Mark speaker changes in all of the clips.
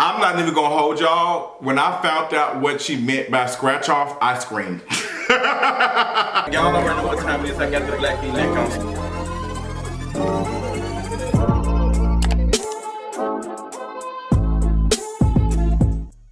Speaker 1: I'm not even gonna hold y'all. When I found out what she meant by scratch off, I screamed.
Speaker 2: Y'all already know what time it is. I got the black V-neck on.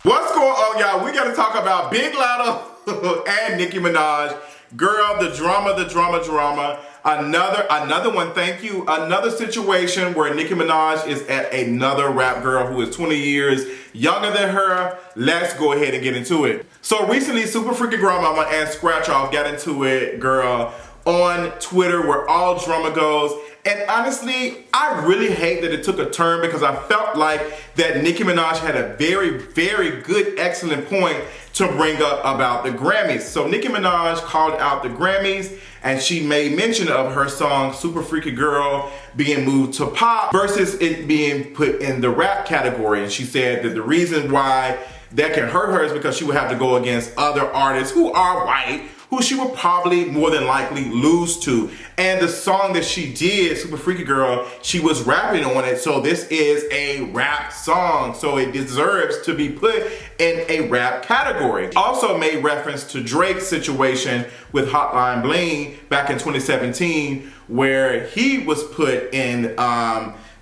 Speaker 1: What's going on, y'all? We gotta talk about Big Latto and Nicki Minaj. Girl, the drama. Another one, thank you. Another situation where Nicki Minaj is at another rap girl who is 20 years younger than her. Let's go ahead and get into it. So recently, Super Freaky Grandmama and Scratch Off got into it, girl, on Twitter where all drama goes. And honestly, I really hate that it took a turn because I felt like that Nicki Minaj had a very, very good, excellent point to bring up about the Grammys. So Nicki Minaj called out the Grammys and she made mention of her song Super Freaky Girl being moved to pop versus it being put in the rap category. And she said that the reason why that can hurt her is because she would have to go against other artists who are white, who she would probably more than likely lose to. And the song that she did, Super Freaky Girl, she was rapping on it, so this is a rap song, so it deserves to be put in a rap category. Also made reference to Drake's situation with Hotline Bling back in 2017, where he was put in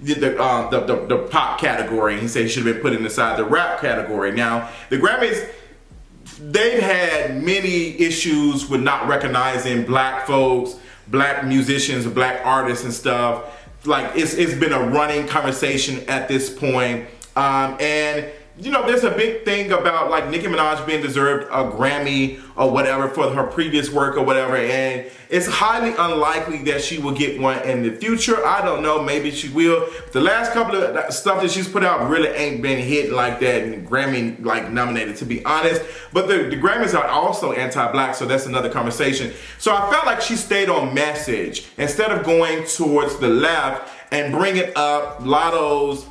Speaker 1: the pop category. He said he should have been put inside the rap category. Now, the Grammys, they've had many issues with not recognizing black folks, black musicians, black artists and stuff. Like it's been a running conversation at this point. And you know, there's a big thing about like Nicki Minaj being deserved a Grammy or whatever for her previous work or whatever, and it's highly unlikely that she will get one in the future. I don't know, maybe she will. The last couple of stuff that she's put out really ain't been hit like that and Grammy like nominated, to be honest. But the Grammys are also anti-black, so that's another conversation. So I felt like she stayed on message instead of going towards the left and bringing up Lotto's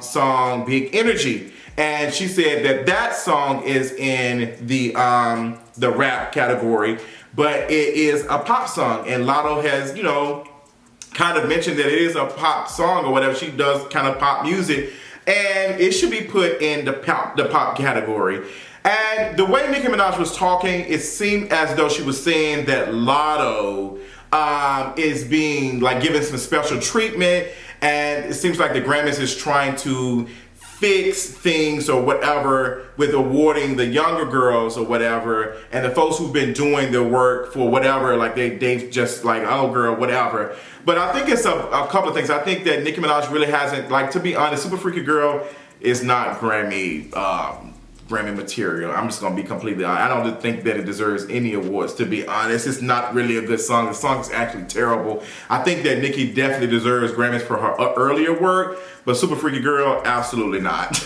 Speaker 1: song Big Energy. And she said that that song is in the rap category, but it is a pop song. And Lotto has, you know, kind of mentioned that it is a pop song or whatever. She does kind of pop music, and it should be put in the pop category. And the way Nicki Minaj was talking, it seemed as though she was saying that Lotto is being like given some special treatment, and it seems like the Grammys is trying to fix things or whatever with awarding the younger girls or whatever, and the folks who've been doing their work for whatever, like they've just like, oh girl, whatever. But I think it's a couple of things. I think that Nicki Minaj really hasn't, like, to be honest, Super Freaky Girl is not Grammy material. I'm just gonna be completely honest. I don't think that it deserves any awards, to be honest. It's not really a good song. The song is actually terrible. I think that Nicki definitely deserves Grammys for her earlier work, but Super Freaky Girl, absolutely not.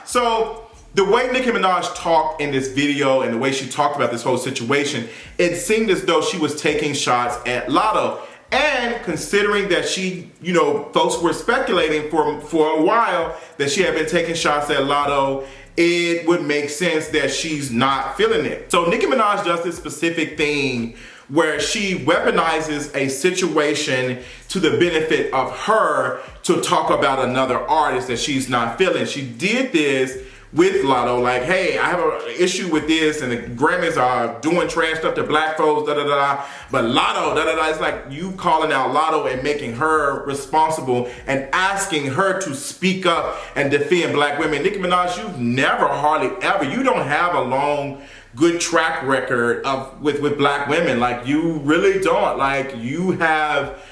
Speaker 1: So the way Nicki Minaj talked in this video and the way she talked about this whole situation, it seemed as though she was taking shots at Lotto. And considering that she, you know, folks were speculating for a while that she had been taking shots at Lotto, it would make sense that she's not feeling it. So Nicki Minaj does this specific thing where she weaponizes a situation to the benefit of her to talk about another artist that she's not feeling. She did this with Lotto, like, hey, I have an issue with this, and the Grammys are doing trash stuff to black folks, da-da-da, but Lotto, da-da-da, it's like you calling out Lotto and making her responsible and asking her to speak up and defend black women. Nicki Minaj, you've never, hardly ever, you don't have a long, good track record with black women. Like, you really don't. Like, you have,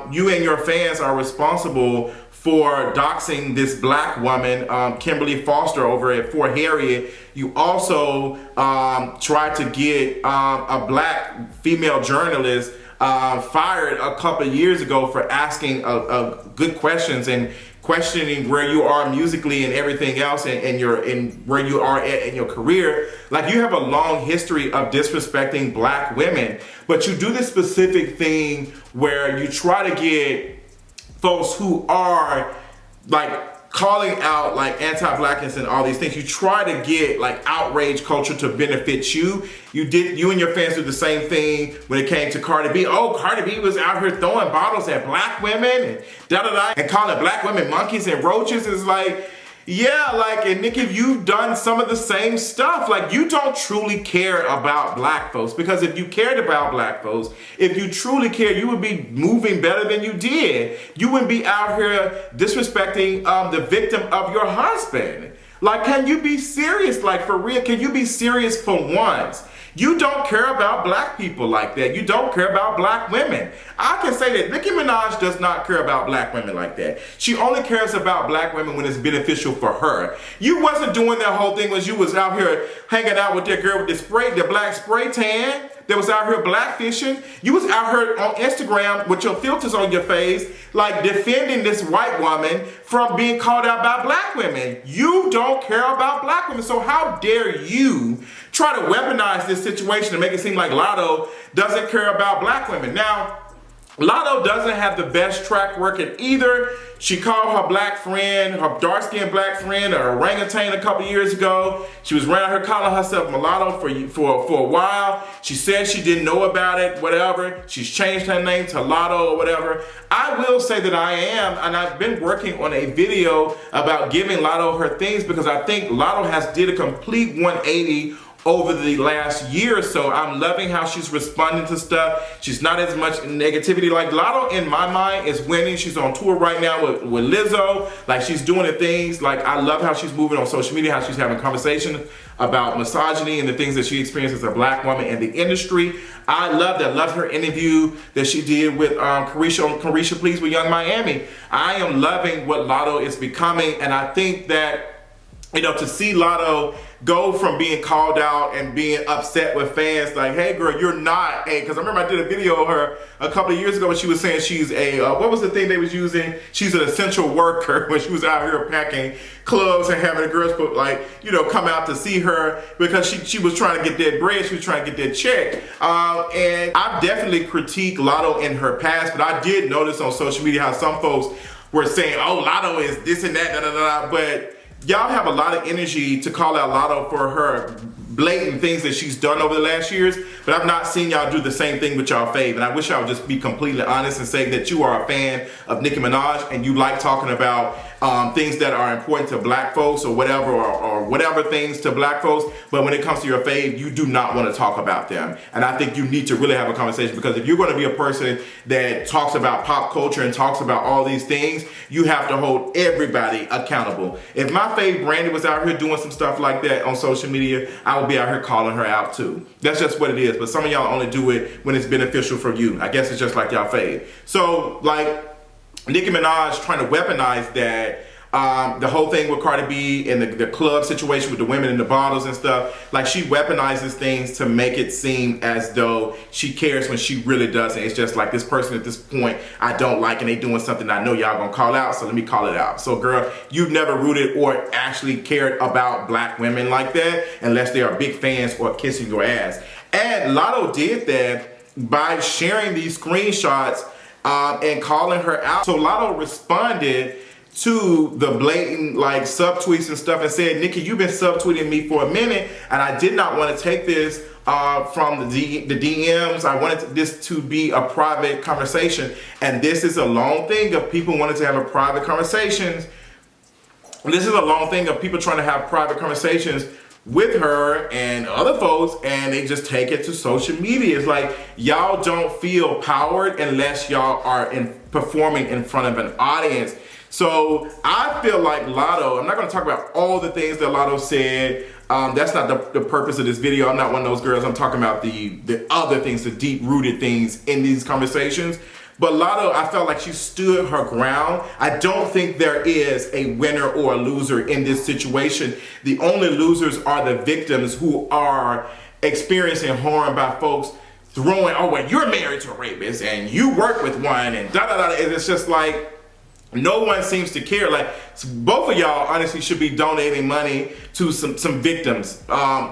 Speaker 1: you and your fans are responsible for doxing this black woman, Kimberly Foster, over at Fort Harriet. You also tried to get a black female journalist fired a couple of years ago for asking good questions and questioning where you are musically and everything else, and where you are in your career. Like, you have a long history of disrespecting black women, but you do this specific thing where you try to get folks who are like calling out like anti-blackness and all these things. You try to get like outrage culture to benefit you. You and your fans did the same thing when it came to Cardi B. Oh, Cardi B was out here throwing bottles at black women and da-da-da, and calling black women monkeys and roaches. Is like, Yeah, like, and Nicki, you've done some of the same stuff. Like, you don't truly care about black folks, because if you cared about black folks, if you truly cared, you would be moving better than you did. You wouldn't be out here disrespecting the victim of your husband. Like, can you be serious? Like, for real, can you be serious for once? You don't care about black people like that. You don't care about black women. I can say that Nicki Minaj does not care about black women like that. She only cares about black women when it's beneficial for her. You wasn't doing that whole thing when you was out here hanging out with that girl with the black spray tan that was out here blackfishing. You was out here on Instagram with your filters on your face, like defending this white woman from being called out by black women. You don't care about black women, so how dare you try to weaponize this situation and make it seem like Lotto doesn't care about black women. Now, Lotto doesn't have the best track record either. She called her black friend, her dark-skinned black friend, an orangutan a couple years ago. She was around here calling herself mulatto for a while. She said she didn't know about it, whatever. She's changed her name to Lotto or whatever. I will say that I am, and I've been working on a video about giving Lotto her things, because I think Lotto has did a complete 180 over the last year or so. I'm loving how she's responding to stuff. She's not as much negativity. Like, Lotto, in my mind, is winning. She's on tour right now with Lizzo. Like, she's doing the things. Like, I love how she's moving on social media, how she's having conversations about misogyny and the things that she experiences as a black woman in the industry. I love that. Love her interview that she did with Carisha Please with Young Miami. I am loving what Lotto is becoming, and I think that, you know, to see Lotto go from being called out and being upset with fans, like, hey girl, you're not a, because I remember I did a video of her a couple of years ago when she was saying she's a, what was the thing they was using? She's an essential worker, when she was out here packing clubs and having the girls put, like, you know, come out to see her because she was trying to get that bread, she was trying to get that check. And I've definitely critiqued Lotto in her past, but I did notice on social media how some folks were saying, oh, Lotto is this and that, da, da, da, da. But y'all have a lot of energy to call out Lotto for her blatant things that she's done over the last years, but I've not seen y'all do the same thing with y'all fave. And I wish y'all would just be completely honest and say that you are a fan of Nicki Minaj and you like talking about things that are important to black folks or whatever, or whatever things to black folks, but when it comes to your fave, you do not want to talk about them. And I think you need to really have a conversation, because if you're going to be a person that talks about pop culture and talks about all these things, you have to hold everybody accountable. If my fave Brandy was out here doing some stuff like that on social media, I would be out here calling her out too. That's just what it is. But some of y'all only do it when it's beneficial for you. I guess it's just like y'all fave. So, like, Nicki Minaj trying to weaponize that, the whole thing with Cardi B and the club situation with the women in the bottles and stuff, like, she weaponizes things to make it seem as though she cares when she really doesn't. It's just like, this person at this point I don't like, and they doing something I know y'all gonna call out, so let me call it out. So girl, you've never rooted or actually cared about black women like that unless they are big fans or kissing your ass. And Lotto did that by sharing these screenshots and calling her out. So Lotto responded to the blatant, like, subtweets and stuff and said, Nicki, you've been subtweeting me for a minute, and I did not want to take this from the DMs. I wanted this to be a private conversation, and this is a long thing of people wanting to have a private conversations. This is a long thing of people trying to have private conversations with her and other folks, and they just take it to social media. It's like, y'all don't feel powered unless y'all are performing in front of an audience. So I feel like Lotto, I'm not going to talk about all the things that Lotto said. That's not the purpose of this video. I'm not one of those girls. I'm talking about the other things, the deep-rooted things in these conversations. But Lotto, I felt like she stood her ground. I don't think there is a winner or a loser in this situation. The only losers are the victims who are experiencing harm by folks throwing, oh, well, you're married to a rapist and you work with one and da-da-da. And it's just like, no one seems to care. Like, both of y'all honestly should be donating money to some victims,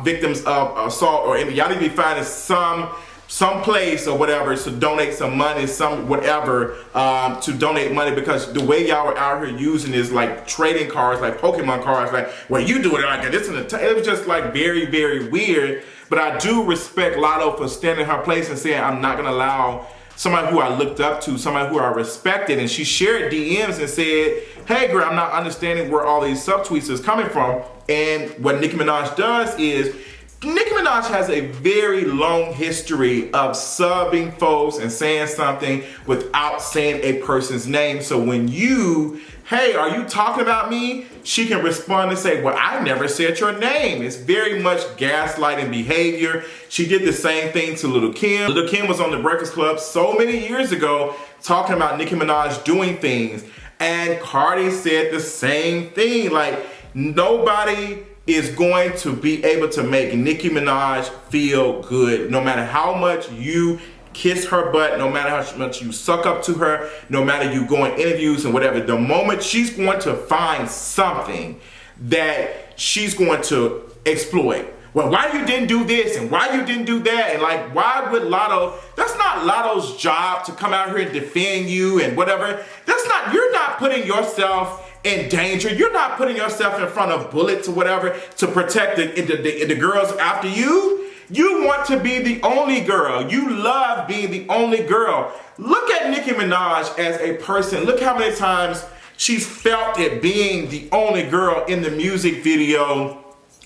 Speaker 1: victims of assault, or y'all need to be finding some place or whatever to donate some money, some whatever, to donate money, because the way y'all were out here using is like trading cards, like Pokemon cards, like, well, you do it like this, and it was just like very, very weird. But I do respect Lotto for standing her place and saying, I'm not gonna allow somebody who I looked up to, somebody who I respected, and she shared DMs and said, hey girl, I'm not understanding where all these subtweets is coming from. And what Nicki Minaj does is, Nicki Minaj has a very long history of subbing folks and saying something without saying a person's name. So when you, hey, are you talking about me? She can respond and say, well, I never said your name. It's very much gaslighting behavior. She did the same thing to Lil' Kim. Lil' Kim was on the Breakfast Club so many years ago talking about Nicki Minaj doing things. And Cardi said the same thing. Like, nobody is going to be able to make Nicki Minaj feel good, no matter how much you kiss her butt, no matter how much you suck up to her, no matter you go in interviews and whatever. The moment she's going to find something that she's going to exploit. Well, why you didn't do this and why you didn't do that, and like, why would Lotto? That's not Lotto's job to come out here and defend you and whatever. That's not, you're not putting yourself in danger. You're not putting yourself in front of bullets or whatever to protect the girls after you. You want to be the only girl. You love being the only girl. Look at Nicki Minaj as a person. Look how many times she's felt it being the only girl in the music video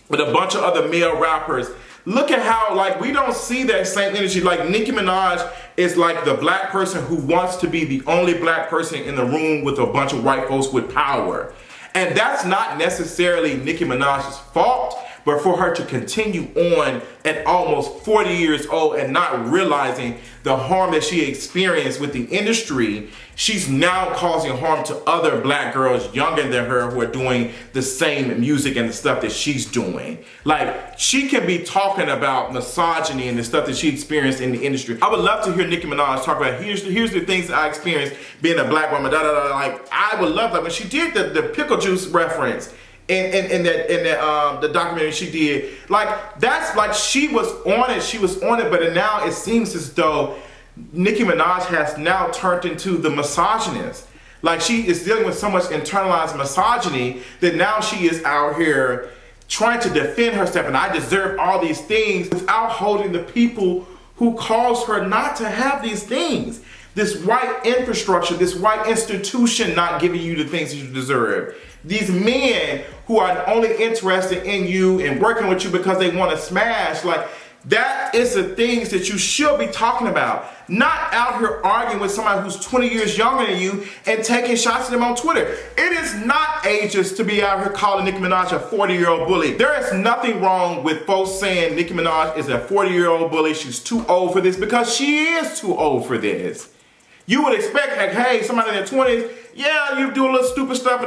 Speaker 1: with a bunch of other male rappers. Look at how, like, we don't see that same energy. Like, Nicki Minaj is like the black person who wants to be the only black person in the room with a bunch of white folks with power. And that's not necessarily Nicki Minaj's fault, but for her to continue on at almost 40 years old and not realizing the harm that she experienced with the industry, she's now causing harm to other black girls younger than her who are doing the same music and the stuff that she's doing. Like, she can be talking about misogyny and the stuff that she experienced in the industry. I would love to hear Nicki Minaj talk about, here's the things that I experienced being a black woman, Like, I would love that. When she did the pickle juice reference, in the documentary she did, like, that's like, she was on it, but now it seems as though Nicki Minaj has now turned into the misogynist. Like, she is dealing with so much internalized misogyny that now she is out here trying to defend herself, and I deserve all these things, without holding the people who caused her not to have these things. This white infrastructure, this white institution not giving you the things that you deserve. These men who are only interested in you and working with you because they want to smash. Like, that is the things that you should be talking about. Not out here arguing with somebody who's 20 years younger than you and taking shots at them on Twitter. It is not ageist to be out here calling Nicki Minaj a 40-year-old bully. There is nothing wrong with folks saying Nicki Minaj is a 40-year-old bully. She's too old for this, because she is too old for this. You would expect, like, hey, somebody in their 20s, yeah, you do a little stupid stuff,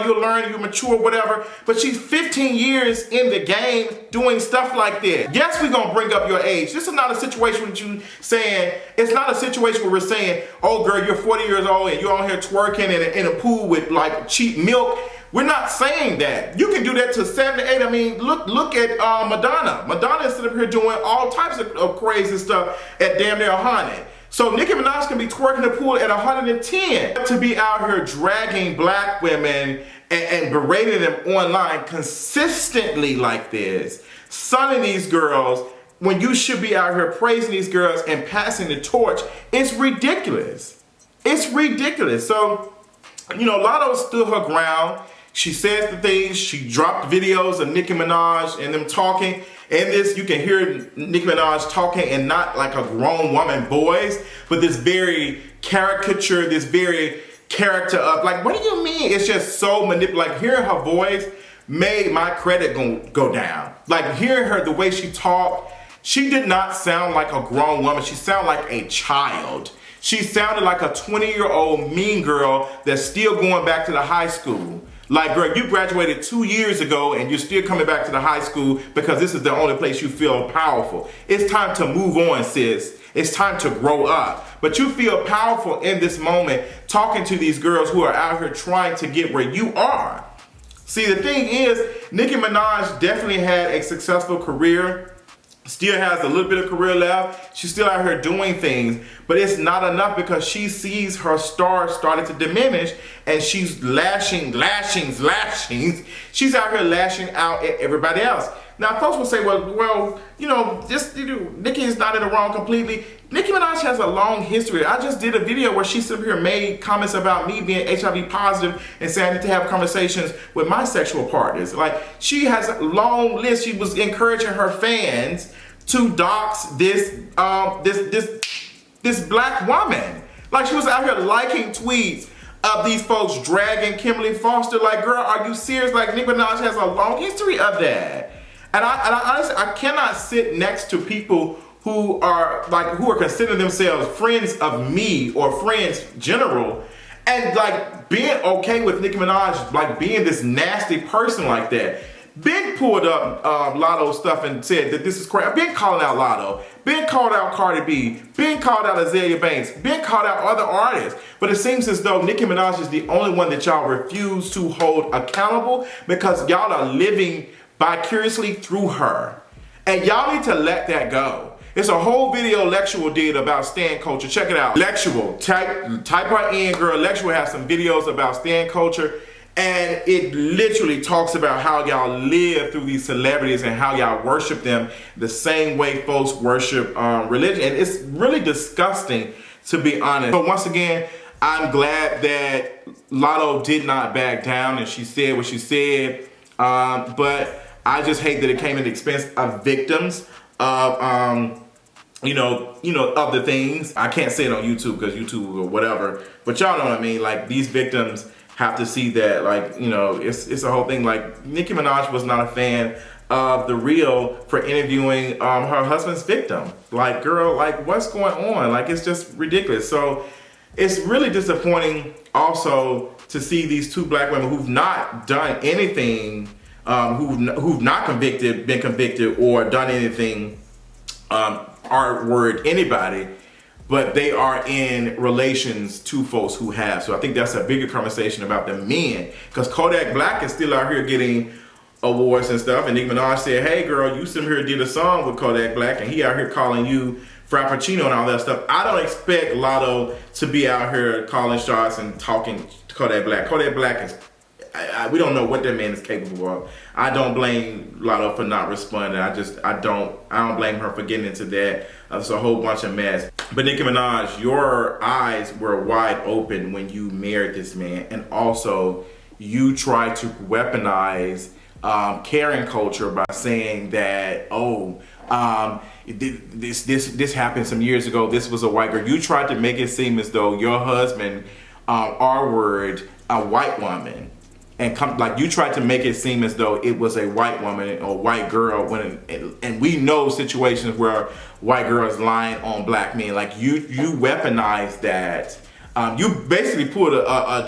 Speaker 1: you'll learn, you mature, whatever. But she's 15 years in the game doing stuff like that. Yes, we're gonna bring up your age. This is not a situation with you saying, it's not a situation where we're saying, oh girl, you're 40 years old and you're on here twerking in a pool with like cheap milk. We're not saying that. You can do that to 78. I mean, look at Madonna. Madonna is sitting up here doing all types of crazy stuff at damn near 100. So Nicki Minaj can be twerking the pool at 110. To be out here dragging black women and berating them online consistently like this, sunning these girls, when you should be out here praising these girls and passing the torch, it's ridiculous. It's ridiculous. So, you know, Lotto stood her ground. She says the things, she dropped videos of Nicki Minaj and them talking. In this, you can hear Nicki Minaj talking in not like a grown woman voice, but this very caricature, this very character of like, what do you mean? It's just so manipulative. Like, hearing her voice made my credit go down. Like, hearing her, the way she talked, she did not sound like a grown woman. She sounded like a child. She sounded like a 20-year-old mean girl that's still going back to the high school. Like, girl, you graduated 2 years ago and you're still coming back to the high school because this is the only place you feel powerful. It's time to move on, sis. It's time to grow up. But you feel powerful in this moment talking to these girls who are out here trying to get where you are. See, the thing is, Nicki Minaj definitely had a successful career. Still has a little bit of career left. She's still out here doing things, but it's not enough because she sees her star starting to diminish and she's lashing. She's out here lashing out at everybody else. Now, folks will say, well, Nicki is not in the wrong completely. Nicki Minaj has a long history. I just did a video where she sit here made comments about me being HIV positive and saying I need to have conversations with my sexual partners. Like, she has a long list. She was encouraging her fans to dox this black woman. Like, she was out here liking tweets of these folks dragging Kimberly Foster. Like, girl, are you serious? Like, Nicki Minaj has a long history of that. And I honestly, I cannot sit next to people who are considering themselves friends of me or friends general, and like being okay with Nicki Minaj like being this nasty person like that. Big pulled up Lotto stuff and said that this is crap. Been calling out Lotto. Been called out Cardi B. Been called out Azalea Banks. Been called out other artists. But it seems as though Nicki Minaj is the only one that y'all refuse to hold accountable because y'all are living vicariously through her. And y'all need to let that go. It's a whole video Lectual did about stan culture. Check it out. Lectual, type her in, girl. Lectual has some videos about stan culture. And it literally talks about how y'all live through these celebrities and how y'all worship them the same way folks worship religion. And it's really disgusting, to be honest. But once again, I'm glad that Lotto did not back down and she said what she said. But I just hate that it came at the expense of victims of, of the things. I can't say it on YouTube because YouTube or whatever, but y'all know what I mean. Like, these victims have to see that, like, it's a whole thing. Like, Nicki Minaj was not a fan of The Real for interviewing her husband's victim. Like, girl, like, what's going on? Like, it's just ridiculous. So it's really disappointing also to see these two black women who've not done anything, who've not been convicted or done anything, anybody, but they are in relations to folks who have. So I think that's a bigger conversation about the men, because Kodak Black is still out here getting awards and stuff, and Nicki Minaj said, hey girl, you sit here and did a song with Kodak Black and he out here calling you Frappuccino and all that stuff. I don't expect Lotto to be out here calling shots and talking to Kodak Black. Kodak Black is, we don't know what that man is capable of. I don't blame Lotto for not responding. I don't blame her for getting into that. It's a whole bunch of mess. But Nicki Minaj, your eyes were wide open when you married this man, and also you tried to weaponize caring culture by saying that, this happened some years ago. This was a white girl. You tried to make it seem as though your husband, R-word, a white woman. And you tried to make it seem as though it was a white woman or white girl, and we know situations where white girls lying on black men. Like, you weaponized that. You basically pulled a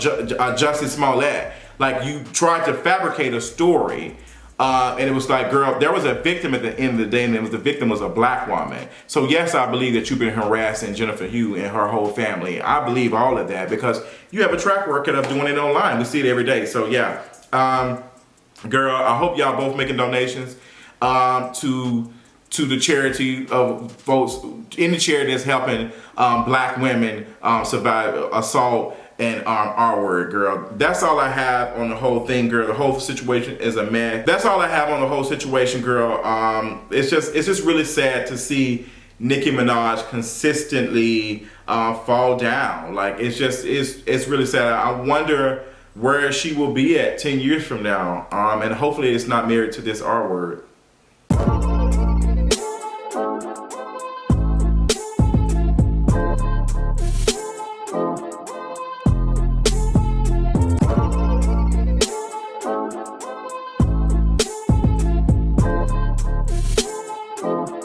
Speaker 1: Justice Smollett. Like, you tried to fabricate a story, and it was like, girl, there was a victim at the end of the day, and the victim was a black woman. So yes, I believe that you've been harassing Jennifer Hugh and her whole family. I believe all of that because you have a track record of doing it online. We see it every day. So yeah, girl, I hope y'all both making donations to the charity of folks in the charity that's helping black women survive assault and R-word, girl. That's all I have on the whole thing, girl. The whole situation is a mess. That's all I have on the whole situation, girl. It's just really sad to see Nicki Minaj consistently fall down. Like, it's really sad. I wonder where she will be at 10 years from now. And hopefully it's not married to this R-word.
Speaker 3: Oh.